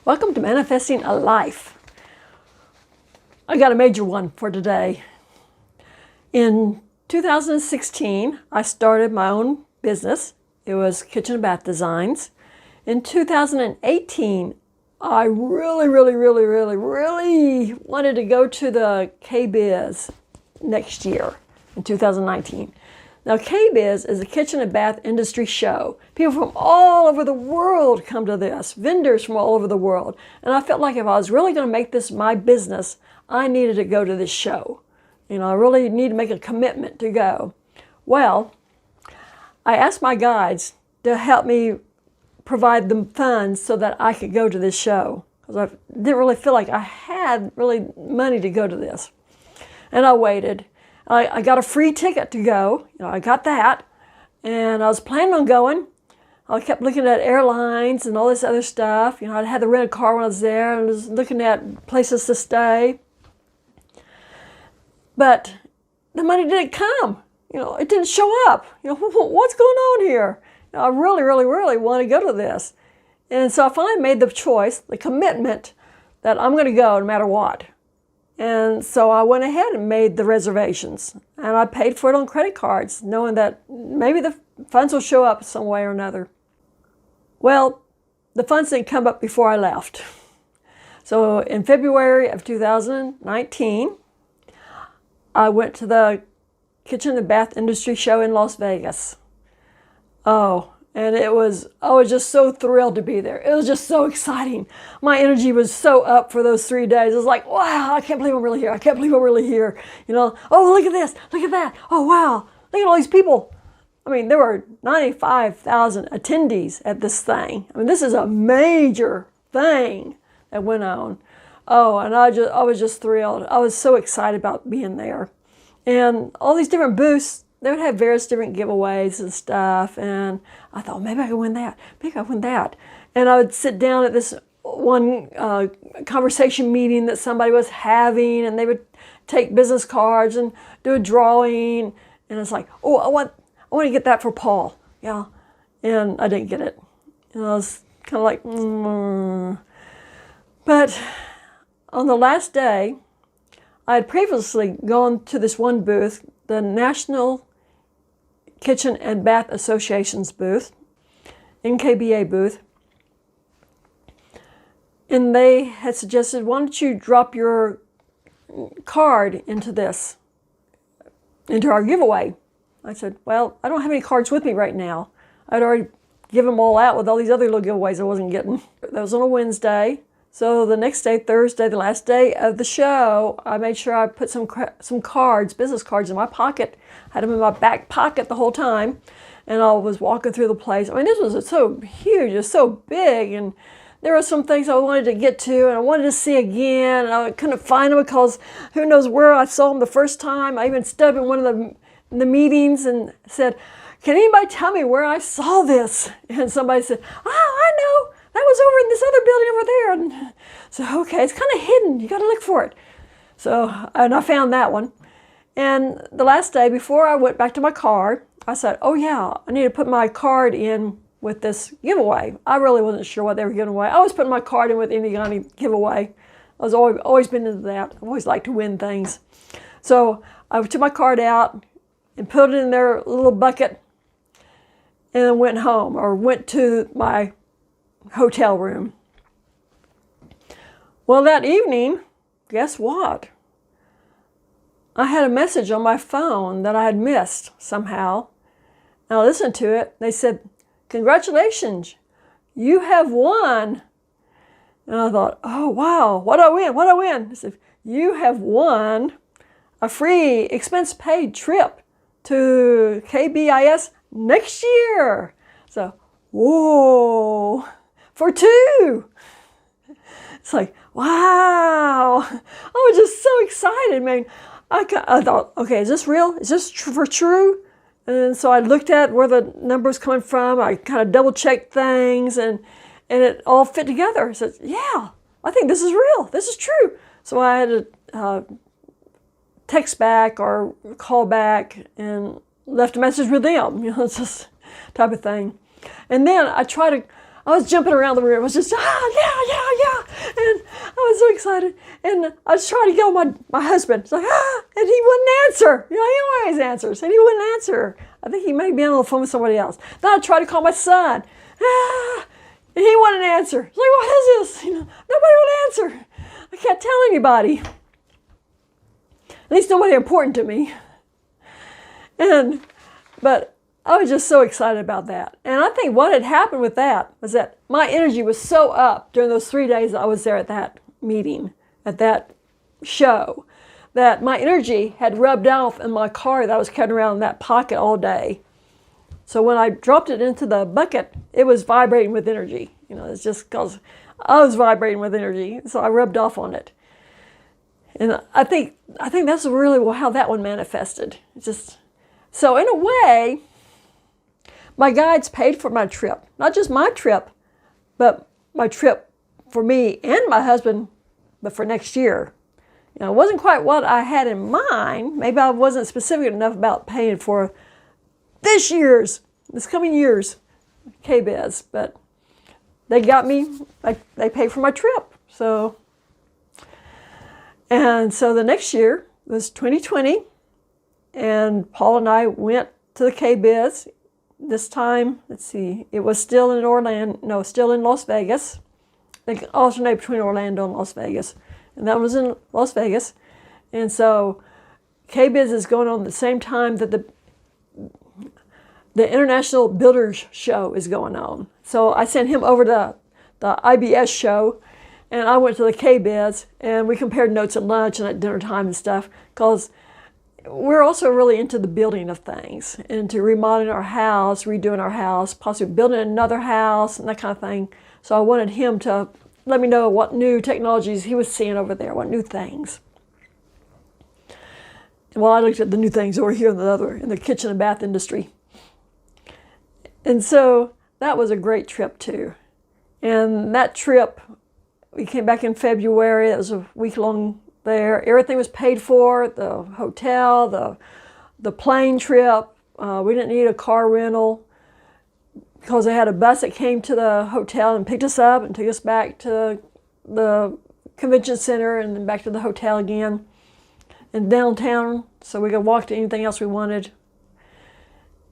Welcome to Manifesting a Life. I got a major one for today. In 2016, I started my own business. It was kitchen and bath designs. In 2018, I really wanted to go to the KBIZ next year in 2019. Now, KBIZ is a kitchen and bath industry show. People from all over the world come to this, vendors from all over the world. And I felt like if I was really going to make this my business, I needed to go to this show. You know, I really need to make a commitment to go. Well, I asked my guides to help me provide the funds so that I could go to this show, because I didn't really feel like I had really money to go to this. And I waited. I got a free ticket to go. You know, I got that, and I was planning on going. I kept looking at airlines and all this other stuff. You know, I had to rent a car when I was there, and I was looking at places to stay. But the money didn't come. You know, it didn't show up. You know, what's going on here? You know, I really want to go to this. And so I finally made the choice, the commitment, that I'm going to go no matter what. And so I went ahead and made the reservations. And I paid for it on credit cards, knowing that maybe the funds will show up some way or another. Well, the funds didn't come up before I left. So in February of 2019, I went to the kitchen and bath industry show in Las Vegas. Oh, and I was just so thrilled to be there. It was just so exciting. My energy was so up for those 3 days. It was like, wow, I can't believe I'm really here. I can't believe I'm really here. You know, oh, look at this, look at that. Oh, wow, look at all these people. I mean, there were 95,000 attendees at this thing. I mean, this is a major thing that went on. Oh, and I was just thrilled. I was so excited about being there. And all these different booths, they would have various different giveaways and stuff. And I thought, maybe I could win that. Maybe I could win that. And I would sit down at this one conversation meeting that somebody was having, and they would take business cards and do a drawing. And it's like, oh, I want to get that for Paul. Yeah. And I didn't get it. And I was kind of like, But on the last day, I had previously gone to this one booth, the National Kitchen and Bath Association's booth, NKBA booth, and they had suggested, why don't you drop your card into our giveaway? I said, well, I don't have any cards with me right now. I'd already given them all out with all these other little giveaways I wasn't getting. That was on a Wednesday. So the next day, Thursday, the last day of the show, I made sure I put some cards, business cards, in my pocket. I had them in my back pocket the whole time, and I was walking through the place. I mean, this was so huge, it was so big, and there were some things I wanted to get to, and I wanted to see again, and I couldn't find them because who knows where I saw them the first time. I even stood up in one of the meetings and said, can anybody tell me where I saw this? And somebody said, oh, I know. That was over in this other building over there. And so, okay, it's kind of hidden. You got to look for it. So, and I found that one. And the last day, before I went back to my car, I said, oh yeah, I need to put my card in with this giveaway. I really wasn't sure what they were giving away. I always put my card in with any kind of giveaway. I was always been into that. I've always liked to win things. So I took my card out and put it in their little bucket, and then went home, or went to my hotel room. Well, that evening, guess what? I had a message on my phone that I had missed somehow. And I listened to it. They said, congratulations, you have won. And I thought, oh, wow, what do I win? What do I win? They said, you have won a free expense-paid trip to KBIS next year. So, whoa. For two. It's like, wow. I was just so excited, man. I thought, okay, is this real? Is this for true? And so I looked at where the number's coming from. I kind of double checked things, and it all fit together. I said, yeah, I think this is real. This is true. So I had to text back or call back and left a message with them. You know, it's just type of thing. And then I I was jumping around the room. I was just, yeah. And I was so excited. And I was trying to get on my husband. It's like, and he wouldn't answer. He always answers. And he wouldn't answer. I think he may be on the phone with somebody else. Then I tried to call my son. And he wouldn't answer. It's like, what is this? Nobody would answer. I can't tell anybody. At least nobody important to me. But I was just so excited about that. And I think what had happened with that was that my energy was so up during those 3 days I was there at that meeting, at that show, that my energy had rubbed off in my car that I was carrying around in that pocket all day. So when I dropped it into the bucket, it was vibrating with energy. It's just because I was vibrating with energy, so I rubbed off on it. And I think that's really how that one manifested. So in a way, my guides paid for my trip. Not just my trip, but my trip for me and my husband, but for next year. It wasn't quite what I had in mind. Maybe I wasn't specific enough about paying for this coming year's KBIZ, but they got me, they paid for my trip. So the next year was 2020, and Paul and I went to the KBIZ. This time, let's see, it was still in Las Vegas. They alternate between Orlando and Las Vegas, and that was in Las Vegas. And so KBIZ is going on at the same time that the International Builders Show is going on. So I sent him over to the IBS show, and I went to the KBIZ, and we compared notes at lunch and at dinner time and stuff, because we're also really into the building of things, into remodeling our house, redoing our house, possibly building another house and that kind of thing. So I wanted him to let me know what new technologies he was seeing over there, what new things. Well, I looked at the new things over here in the kitchen and bath industry. And so that was a great trip too. And that trip, we came back in February. It was a week long there. Everything was paid for, the hotel, the plane trip. We didn't need a car rental because they had a bus that came to the hotel and picked us up and took us back to the convention center and then back to the hotel again in downtown, so we could walk to anything else we wanted.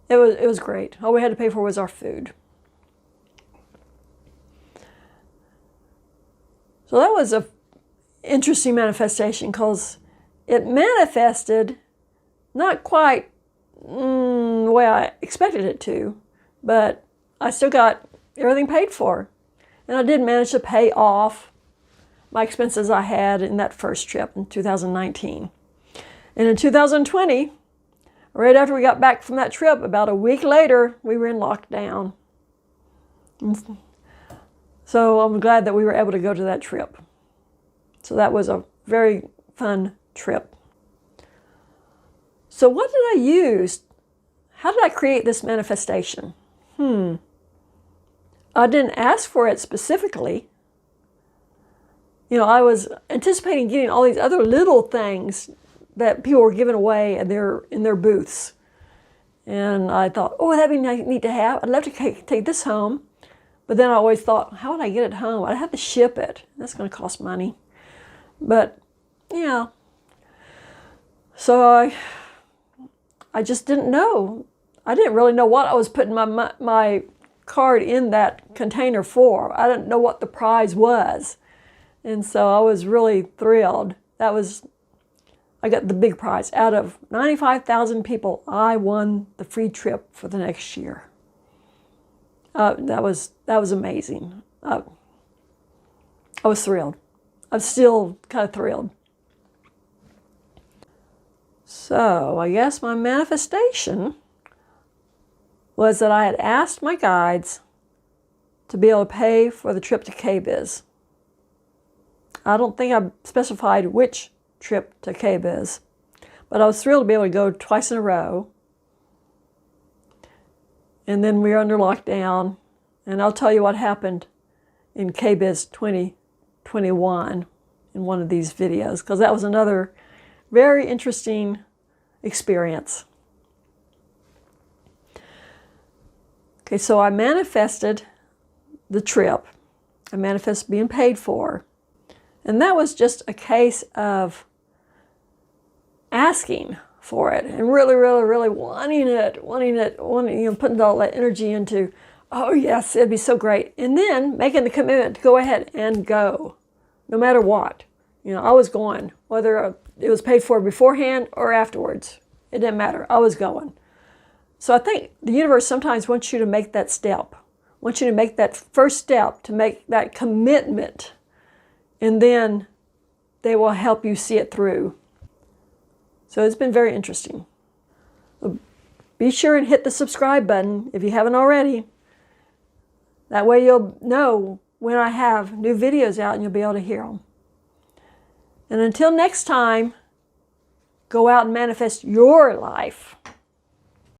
It was great. All we had to pay for was our food. So that was a interesting manifestation because it manifested not quite the way I expected it to, but I still got everything paid for. And I did manage to pay off my expenses I had in that first trip in 2019. And in 2020, right after we got back from that trip, about a week later, we were in lockdown. So I'm glad that we were able to go to that trip. So that was a very fun trip. So what did I use? How did I create this manifestation? I didn't ask for it specifically. I was anticipating getting all these other little things that people were giving away in their booths. And I thought, oh, that'd be neat to have. I'd love to take this home. But then I always thought, how would I get it home? I'd have to ship it. That's going to cost money. But, yeah. So I just didn't know. I didn't really know what I was putting my card in that container for. I didn't know what the prize was. And so I was really thrilled. I got the big prize. Out of 95,000 people, I won the free trip for the next year. That was amazing. I was thrilled. I'm still kind of thrilled. So I guess my manifestation was that I had asked my guides to be able to pay for the trip to KBIZ. I don't think I specified which trip to KBIZ, but I was thrilled to be able to go twice in a row. And then we were under lockdown, and I'll tell you what happened in KBIZ 2021 in one of these videos, because that was another very interesting experience. Okay, so I manifested the trip. I manifested being paid for. And that was just a case of asking for it and really, really, really wanting it, putting all that energy into, oh yes, it'd be so great. And then making the commitment to go ahead and go, no matter what. I was going, whether it was paid for beforehand or afterwards. It didn't matter. I was going. So I think the universe sometimes wants you to make that step, wants you to make that first step, to make that commitment, and then they will help you see it through. So it's been very interesting. Be sure and hit the subscribe button if you haven't already. That way you'll know when I have new videos out and you'll be able to hear them. And until next time, go out and manifest your life.